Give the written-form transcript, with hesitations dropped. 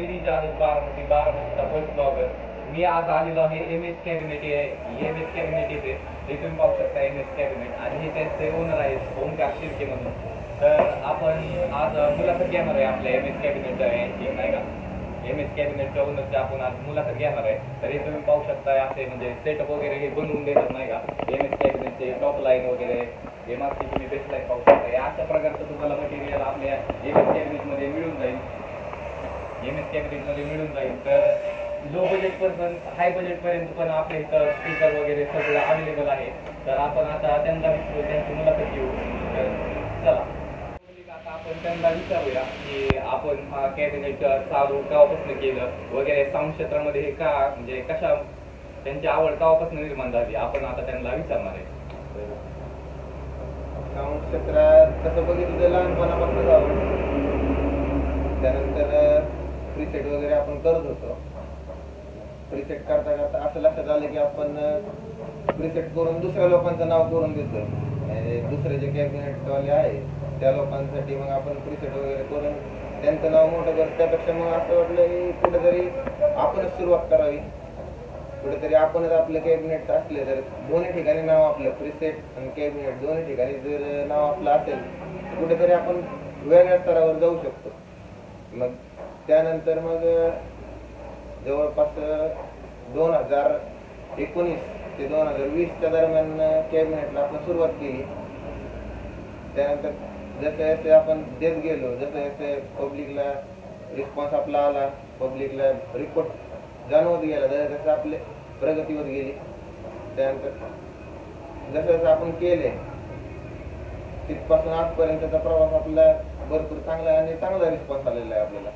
गिरीजा आहे बारामतीचा first blogger. मी आज आलेलो आहे MS कॅबिनेट MS कॅबिनेट येथे. हे तुम्ही पाहू शकता MS कॅबिनेट आणि हे त्यांचे ओनर आहेत ओमकार शिर्के म्हणून. तर आपण आज मुलाखत घेणार आहे आपल्या MS कॅबिनेटच्या यांची नाही का MS कॅबिनेटच्या ओनरची आपण आज मुलाखत घेणार आहे. तर हे तुम्ही पाहू शकता असे म्हणजे सेटअप वगैरे हे बनवून देतात नाही का MS कॅबिनेटचे टॉप लाईन वगैरे हे मागची तुम्ही बेस्ट लाईन पाहू शकता. या अशा प्रकारचं तुम्हाला मटेरियल आपल्या MS कॅबिनेटमध्ये मिळून जाईल. MS कॅबिनेटमध्ये मिळून जाईल. तर लो बजेटपासून हाय बजेटपर्यंत पण आपल्या इथं स्पीकर वगैरे सगळं अवेलेबल आहे. तर आपण आता त्यांना त्यांची मुलाखत घेऊ. तर चला आता आपण त्यांना विचारूया की आपण हा कॅबिनेट चालू केव्हापासून केलं वगैरे साऊंड क्षेत्रामध्ये हे का म्हणजे कशा त्यांची आवड केव्हापासून निर्माण झाली आपण आता त्यांना विचारणार आहे. साऊंड क्षेत्रात तसं बघितलं तर लहानपणापासूनच आवड. त्यानंतर प्रीसेट वगैरे आपण करत होतो. प्रीसेट करता करता असं लक्षात आलं की आपण प्रीसेट करून दुसऱ्या लोकांचं नाव करून देतोय. दुसरे जे कॅबिनेटवाले आहे त्या लोकांसाठी मग आपण प्रीसेट वगैरे करून त्यांचं नाव मोठं करतो. त्यापेक्षा मग असं वाटलं की कुठेतरी आपणच सुरुवात करावी. कुठेतरी आपणच आपलं कॅबिनेट असले तर दोन्ही ठिकाणी नाव आपलं प्रीसेट आणि कॅबिनेट दोन्ही ठिकाणी जर नाव आपलं असेल तर कुठेतरी आपण वेगळ्या स्तरावर जाऊ शकतो. मग त्यानंतर मग जवळपास 2019 ते 2020च्या दरम्यान कॅबिनेटला आपण सुरुवात केली. त्यानंतर जसे जसे आपण देत गेलो जसे जसे पब्लिकला रिस्पॉन्स आपला आला पब्लिकला रिपोर्ट जाणवत गेला जसं जसं आपले प्रगती होत गेली. त्यानंतर जसं जसं आपण केले तिथपासून आजपर्यंतचा प्रवास आपला भरपूर चांगला आणि चांगला रिस्पॉन्स आलेला आहे आपल्याला.